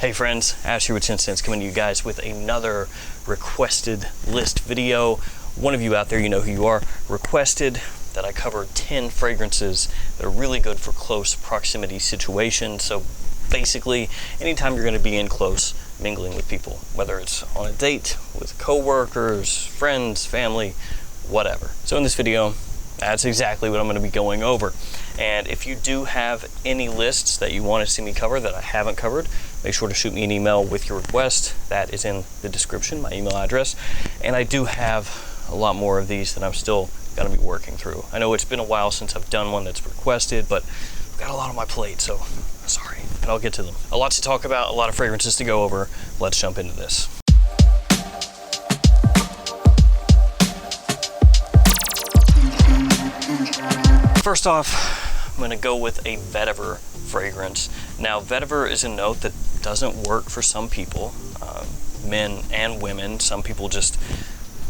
Hey friends, Ash here with Gents coming to you guys with another requested list video. One of you out there, you know who you are, requested that I cover 10 fragrances that are really good for close proximity situations. So basically, anytime you're going to be in close mingling with people, whether it's on a date, with coworkers, friends, family, whatever. So in this video, that's exactly what I'm going to be going over. And if you do have any lists that you want to see me cover that I haven't covered, make sure to shoot me an email with your request. That is in the description, my email address. And I do have a lot more of these that I'm still going to be working through. I know it's been a while since I've done one that's requested, but I've got a lot on my plate, so sorry. And I'll get to them. A lot to talk about, a lot of fragrances to go over. Let's jump into this. First off, I'm going to go with a Vetiver fragrance. Now, Vetiver is a note that doesn't work for some people, men and women. Some people just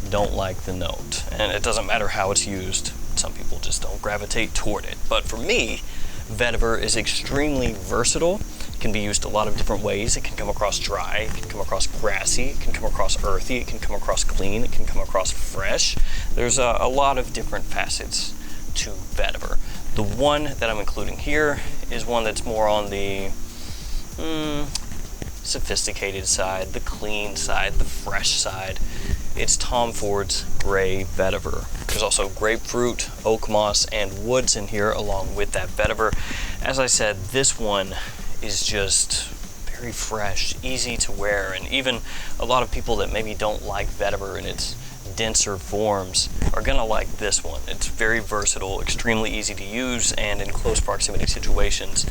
don't like the note, and it doesn't matter how it's used. Some people just don't gravitate toward it. But for me, Vetiver is extremely versatile. It can be used a lot of different ways. It can come across dry, it can come across grassy, it can come across earthy, it can come across clean, it can come across fresh. There's a lot of different facets to Vetiver. The one that I'm including here is one that's more on the sophisticated side, the clean side, the fresh side. It's Tom Ford's Gray Vetiver. There's also grapefruit, oak moss, and woods in here along with that Vetiver. As I said, this one is just very fresh, easy to wear, and even a lot of people that maybe don't like Vetiver in its denser forms are gonna like this one. It's very versatile, extremely easy to use, and in close proximity situations,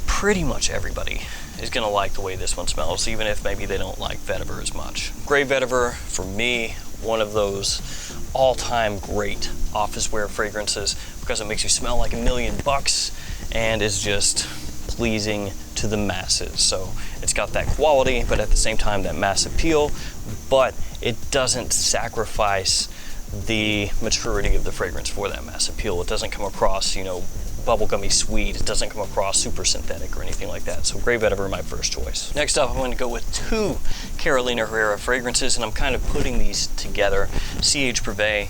pretty much everybody is gonna like the way this one smells, even if maybe they don't like Vetiver as much. Gray Vetiver, for me, one of those all-time great office wear fragrances because it makes you smell like $1,000,000 and is just pleasing to the masses. So it's got that quality, but at the same time that mass appeal, but it doesn't sacrifice the maturity of the fragrance for that mass appeal. It doesn't come across, you know, bubblegummy sweet. It doesn't come across super synthetic or anything like that. So Gray Vetiver, my first choice. Next up, I'm going to go with two Carolina Herrera fragrances, and I'm kind of putting these together, CH Privé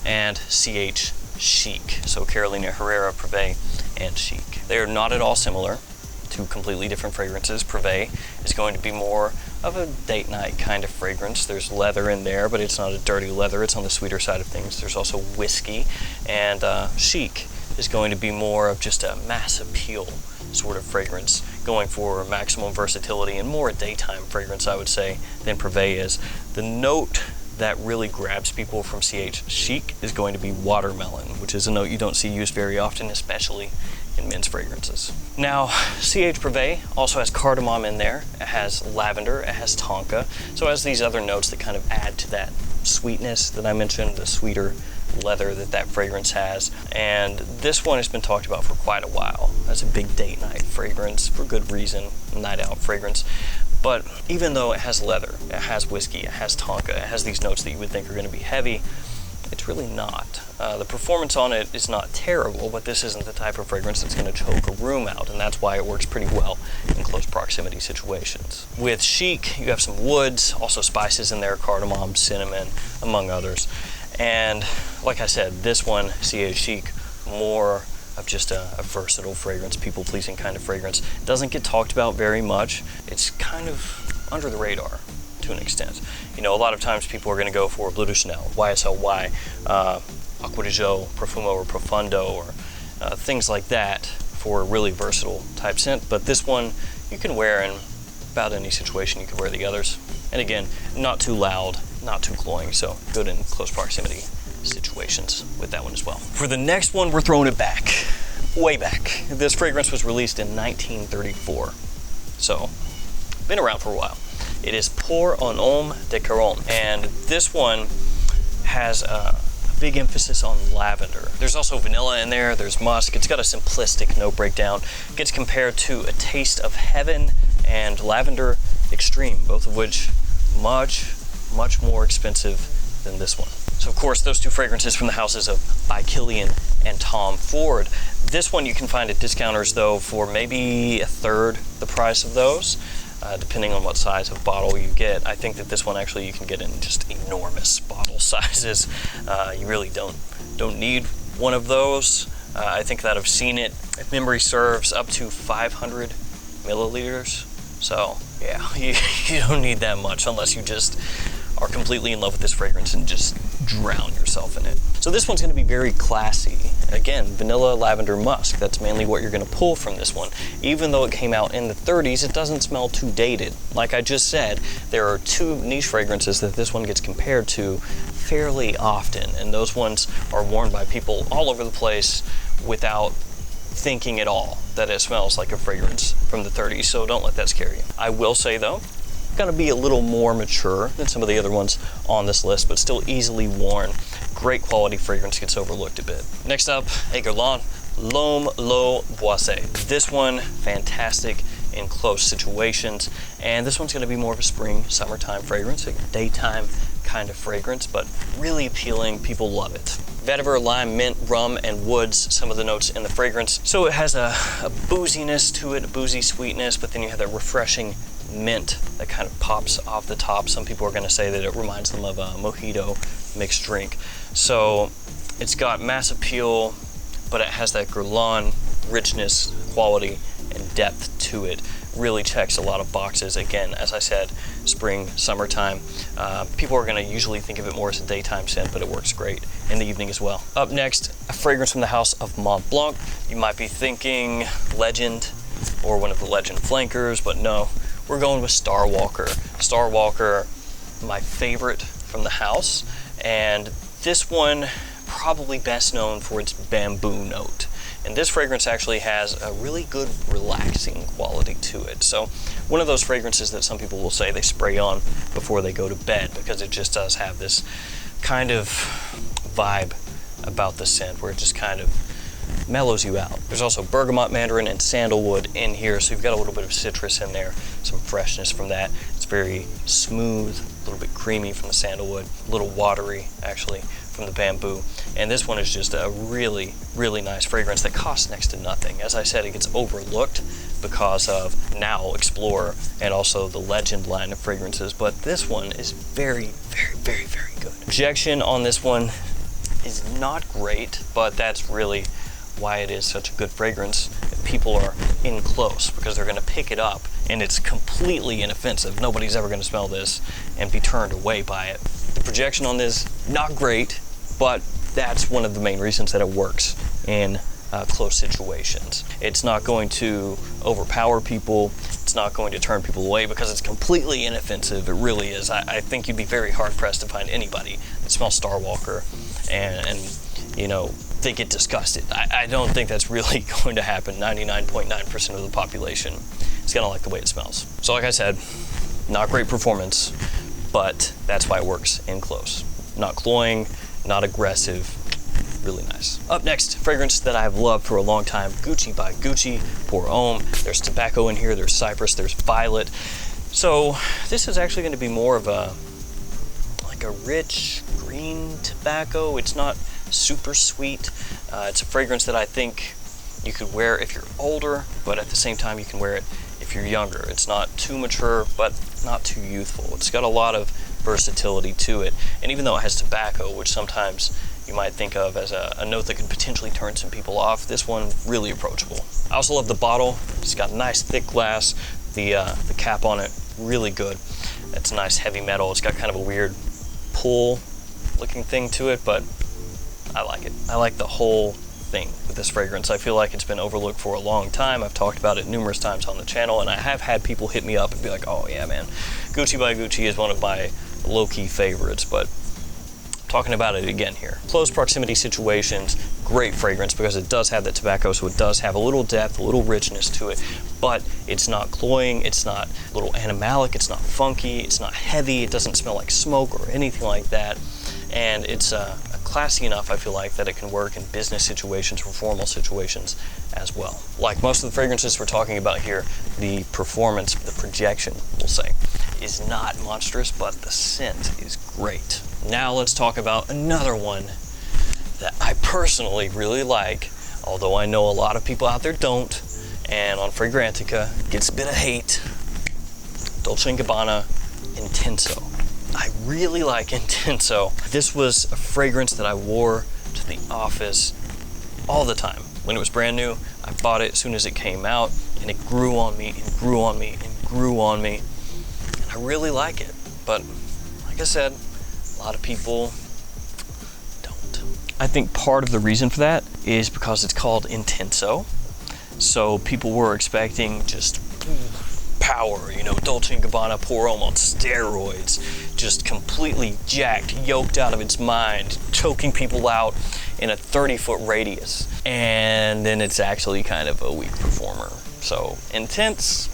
and CH Chic. So Carolina Herrera, Privé, and Chic. They are not at all similar. Two completely different fragrances. Privé is going to be more of a date night kind of fragrance. There's leather in there, but it's not a dirty leather. It's on the sweeter side of things. There's also whiskey, and Chic is going to be more of just a mass appeal sort of fragrance, going for maximum versatility and more a daytime fragrance, I would say, than Privé is. The note that really grabs people from CH Chic is going to be watermelon, which is a note you don't see used very often, especially in men's fragrances. Now, CH Privé also has cardamom in there, it has lavender, it has tonka, so it has these other notes that kind of add to that sweetness that I mentioned, the sweeter leather that fragrance has. And this one has been talked about for quite a while as a big date night fragrance, for good reason, night out fragrance. But even though it has leather, it has whiskey, it has tonka, it has these notes that you would think are going to be heavy, it's really not. The performance on it is not terrible, but this isn't the type of fragrance that's going to choke a room out, and that's why it works pretty well in close proximity situations. With Chic, you have some woods, also spices in there, cardamom, cinnamon, among others. And like I said, this one, CH Chic, more of just a versatile fragrance, people-pleasing kind of fragrance. Doesn't get talked about very much. It's kind of under the radar to an extent. You know, a lot of times people are going to go for Bleu de Chanel, YSL, Acqua di Gio, Profumo or Profondo, or things like that for a really versatile type scent. But this one you can wear in about any situation. You can wear the others. And again, not too loud, not too cloying, so good in close proximity situations with that one as well. For the next one, we're throwing it back, way back. This fragrance was released in 1934, so been around for a while. It is Pour un Homme de Caron, and this one has a big emphasis on lavender. There's also vanilla in there, there's musk. It's got a simplistic note breakdown. It gets compared to A Taste of Heaven and Lavender Extreme, both of which much more expensive than this one. So of course, those two fragrances from the houses of By Kilian and Tom Ford. This one you can find at discounters though for maybe a third the price of those. depending on what size of bottle you get. I think that this one actually you can get in just enormous bottle sizes. You really don't need one of those. I think that I've seen it, if memory serves, up to 500 milliliters. So yeah, you don't need that much unless you just are completely in love with this fragrance and just drown yourself in it. So this one's going to be very classy. Again, vanilla, lavender, musk. That's mainly what you're going to pull from this one. Even though it came out in the 30s, it doesn't smell too dated. Like I just said, there are two niche fragrances that this one gets compared to fairly often, and those ones are worn by people all over the place without thinking at all that it smells like a fragrance from the 30s, so don't let that scare you. I will say though, gonna be a little more mature than some of the other ones on this list, but still easily worn. Great quality fragrance, gets overlooked a bit. Next up, a Guerlain L'Homme Le Boissé. This one, fantastic in close situations, and this one's gonna be more of a spring, summertime fragrance, a daytime kind of fragrance, but really appealing. People love it. Vetiver, lime, mint, rum, and woods, some of the notes in the fragrance. So it has a booziness to it, a boozy sweetness, but then you have that refreshing mint that kind of pops off the top. Some people are going to say that it reminds them of a mojito mixed drink. So it's got mass appeal, but it has that Guerlain richness, quality, and depth to it. Really checks a lot of boxes. Again, as I said, spring, summertime. People are going to usually think of it more as a daytime scent, but it works great in the evening as well. Up next, a fragrance from the house of Mont Blanc. You might be thinking Legend or one of the Legend flankers, but no, we're going with Starwalker. Starwalker, my favorite from the house, and this one probably best known for its bamboo note. And this fragrance actually has a really good relaxing quality to it. So one of those fragrances that some people will say they spray on before they go to bed, because it just does have this kind of vibe about the scent where it just kind of mellows you out. There's also bergamot, mandarin, and sandalwood in here, so you've got a little bit of citrus in there, some freshness from that. It's very smooth, a little bit creamy from the sandalwood, a little watery actually from the bamboo. And this one is just a really, really nice fragrance that costs next to nothing. As I said, it gets overlooked because of now Explorer and also the Legend line of fragrances, but this one is very, very, very, very good. Objection on this one is not great, but that's really why it is such a good fragrance. People are in close because they're going to pick it up, and it's completely inoffensive. Nobody's ever going to smell this and be turned away by it. The projection on this, not great, but that's one of the main reasons that it works in close situations. It's not going to overpower people. It's not going to turn people away because it's completely inoffensive. It really is. I think you'd be very hard-pressed to find anybody that smells Starwalker and you know, they get disgusted. I don't think that's really going to happen. 99.9% of the population is gonna like the way it smells. So like I said, not great performance, but that's why it works in close. Not cloying, not aggressive, really nice. Up next, fragrance that I've loved for a long time, Gucci by Gucci, Pour Homme. There's tobacco in here, there's cypress, there's violet. So this is actually gonna be more of a rich green tobacco. It's not super sweet. It's a fragrance that I think you could wear if you're older, but at the same time you can wear it if you're younger. It's not too mature, but not too youthful. It's got a lot of versatility to it. And even though it has tobacco, which sometimes you might think of as a note that could potentially turn some people off, this one really approachable. I also love the bottle. It's got nice thick glass. The cap on it, really good. It's nice heavy metal. It's got kind of a weird pull looking thing to it, but I like it. I like the whole thing with this fragrance. I feel like it's been overlooked for a long time. I've talked about it numerous times on the channel, and I have had people hit me up and be like, oh yeah man, Gucci by Gucci is one of my low-key favorites, but I'm talking about it again here. Close proximity situations, great fragrance because it does have that tobacco, so it does have a little depth, a little richness to it, but it's not cloying, it's not a little animalic, it's not funky, it's not heavy, it doesn't smell like smoke or anything like that, and it's classy enough, I feel like, that it can work in business situations or formal situations as well. Like most of the fragrances we're talking about here, the performance, the projection, we'll say, is not monstrous, but the scent is great. Now let's talk about another one that I personally really like, although I know a lot of people out there don't, and on Fragrantica gets a bit of hate. Dolce Gabbana Intenso. I really like Intenso. This was a fragrance that I wore to the office all the time. When it was brand new, I bought it as soon as it came out, and it grew on me and grew on me and grew on me. And I really like it. But like I said, a lot of people don't. I think part of the reason for that is because it's called Intenso. So people were expecting just power, you know, Dolce & Gabbana Pour Homme on steroids, just completely jacked, yoked out of its mind, choking people out in a 30-foot radius. And then it's actually kind of a weak performer. So intense,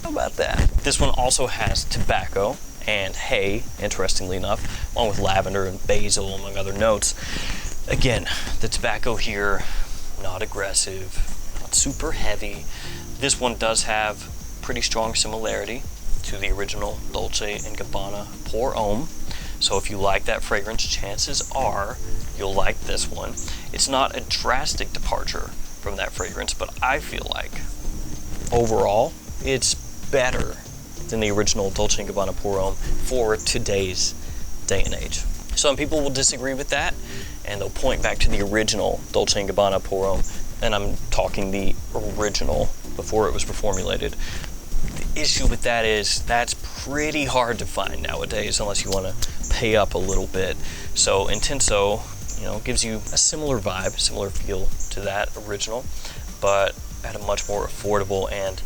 how about that? This one also has tobacco and hay, interestingly enough, along with lavender and basil, among other notes. Again, the tobacco here, not aggressive, not super heavy. This one does have pretty strong similarity to the original Dolce & Gabbana Pour Homme. So if you like that fragrance, chances are you'll like this one. It's not a drastic departure from that fragrance, but I feel like overall it's better than the original Dolce & Gabbana Pour Homme for today's day and age. Some people will disagree with that, and they'll point back to the original Dolce & Gabbana Pour Homme, and I'm talking the original before it was reformulated. The issue with that is that's pretty hard to find nowadays unless you want to pay up a little bit. So Intenso, you know, gives you a similar vibe, similar feel to that original, but at a much more affordable and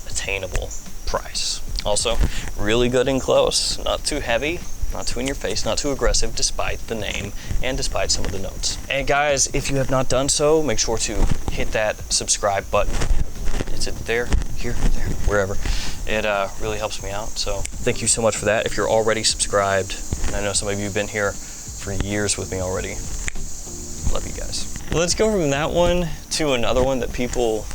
attainable price. Also, really good and close, not too heavy, not too in your face, not too aggressive, despite the name and despite some of the notes. And guys, if you have not done so, make sure to hit that subscribe button. Is it there, here, there, wherever? It really helps me out, so thank you so much for that. If you're already subscribed, and I know some of you have been here for years with me already, love you guys. Let's go from that one to another one that people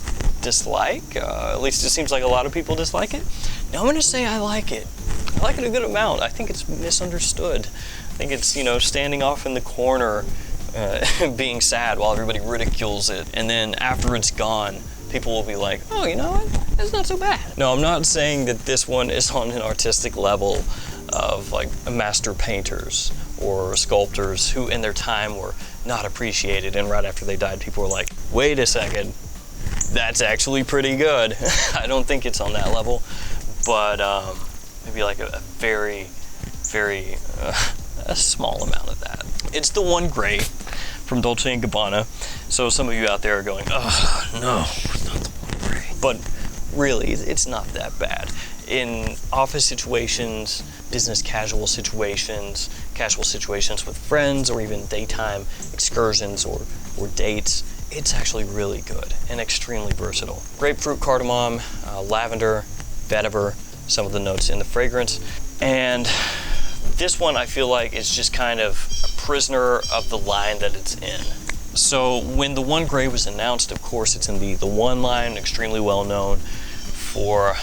dislike. At least it seems like a lot of people dislike it. Now I'm gonna say I like it. I like it a good amount. I think it's misunderstood. I think it's, you know, standing off in the corner, being sad while everybody ridicules it, and then after it's gone, people will be like, oh, you know what, it's not so bad. No, I'm not saying that this one is on an artistic level of like master painters or sculptors who in their time were not appreciated, and right after they died, people were like, wait a second, that's actually pretty good. I don't think it's on that level, but maybe like a very, very a small amount of that. It's the one gray from Dolce & Gabbana. So some of you out there are going, oh, no, it's not the one gray. But really, it's not that bad. In office situations, business casual situations with friends, or even daytime excursions or dates, it's actually really good and extremely versatile. Grapefruit, cardamom, lavender, vetiver, some of the notes in the fragrance. And this one I feel like is just kind of a prisoner of the line that it's in. So when the one gray was announced, of course it's in the one line, extremely well known for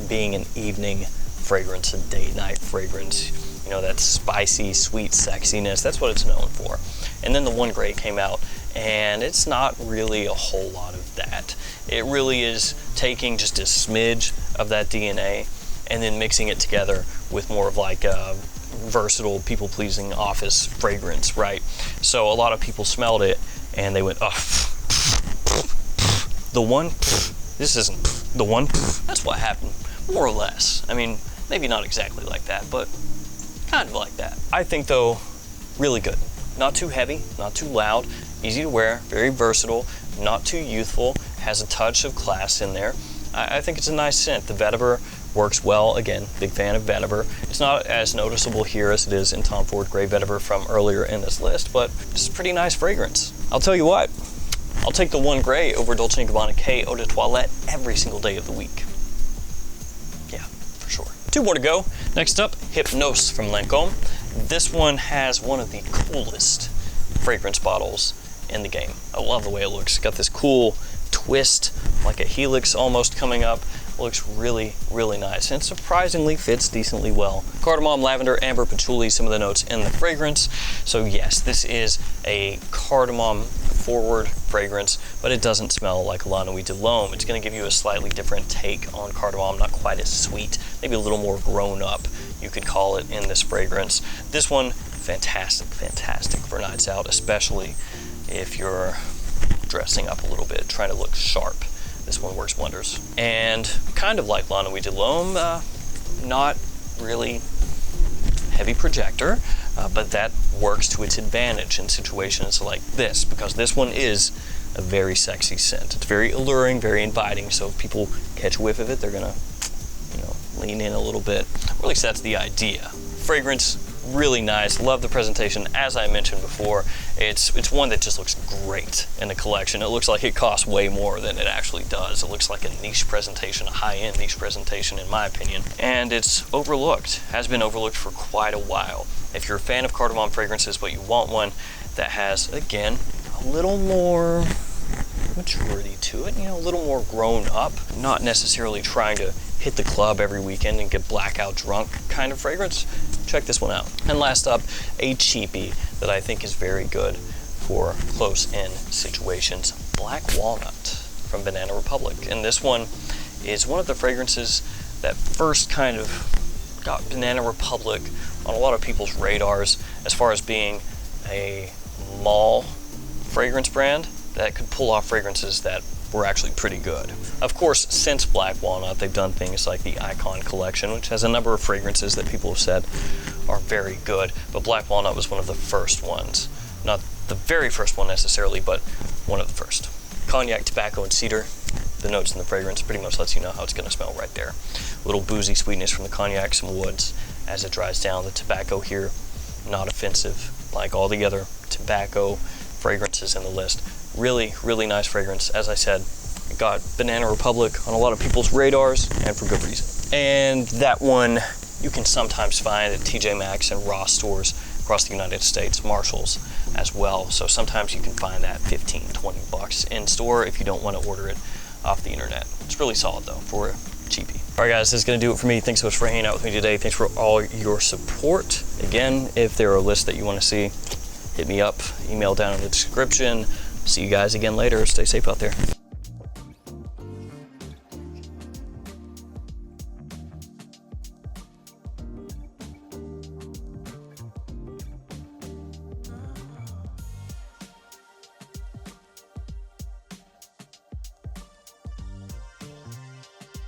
being an evening fragrance, a date night fragrance. You know, that spicy, sweet sexiness, that's what it's known for. And then the one gray came out, and it's not really a whole lot of that. It really is taking just a smidge of that DNA and then mixing it together with more of like a versatile, people-pleasing office fragrance, right? So a lot of people smelled it and they went, oh, the one, this isn't the one. That's what happened, more or less. I mean, maybe not exactly like that, but kind of like that. I think though, really good. Not too heavy, not too loud, easy to wear, very versatile, not too youthful, has a touch of class in there. I think it's a nice scent. The vetiver works well. Again, big fan of vetiver. It's not as noticeable here as it is in Tom Ford Gray Vetiver from earlier in this list, but it's a pretty nice fragrance. I'll tell you what, I'll take the one gray over Dolce & Gabbana K Eau de Toilette every single day of the week. Yeah, for sure. Two more to go. Next up, Hypnose from Lancome. This one has one of the coolest fragrance bottles in the game. I love the way it looks. It's got this cool twist, like a helix almost coming up. It looks really, really nice, and surprisingly fits decently well. Cardamom, lavender, amber, patchouli, some of the notes in the fragrance. So yes, this is a cardamom forward fragrance, but it doesn't smell like La Nuit de l'Homme. It's going to give you a slightly different take on cardamom, not quite as sweet, maybe a little more grown up, you could call it, in this fragrance. This one, fantastic, fantastic for nights out, especially if you're dressing up a little bit, trying to look sharp. This one works wonders. And kind of like La Nuit de l'Homme, not really heavy projector, but that works to its advantage in situations like this, because this one is a very sexy scent. It's very alluring, very inviting, so if people catch a whiff of it, they're gonna, lean in a little bit. Or at least that's the idea. Fragrance, really nice. Love the presentation. As I mentioned before, it's one that just looks great in the collection. It looks like it costs way more than it actually does. It looks like a niche presentation, a high-end niche presentation in my opinion. And it's overlooked, has been overlooked for quite a while. If you're a fan of cardamom fragrances, but you want one that has, again, a little more maturity to it, a little more grown up, not necessarily trying to hit the club every weekend and get blackout drunk kind of fragrance, check this one out. And last up, a cheapie that I think is very good for close-in situations, Black Walnut from Banana Republic. And this one is one of the fragrances that first kind of got Banana Republic on a lot of people's radars as far as being a mall fragrance brand that could pull off fragrances that were actually pretty good. Of course, since Black Walnut, they've done things like the Icon collection, which has a number of fragrances that people have said are very good, but Black Walnut was one of the first ones. Not the very first one necessarily, but one of the first. Cognac, tobacco, and cedar. The notes in the fragrance pretty much lets you know how it's going to smell right there. A little boozy sweetness from the cognac, some woods as it dries down. The tobacco here, not offensive like all the other tobacco fragrances in the list. Really, really nice fragrance. As I said, it got Banana Republic on a lot of people's radars, and for good reason. And that one you can sometimes find at TJ Maxx and Ross stores across the United States, Marshalls as well. So sometimes you can find that 15, 20 bucks in store if you don't want to order it off the internet. It's really solid though for a cheapie. All right guys, this is gonna do it for me. Thanks so much for hanging out with me today. Thanks for all your support. Again, if there are lists that you want to see, hit me up, email down in the description. See you guys again later. Stay safe out there.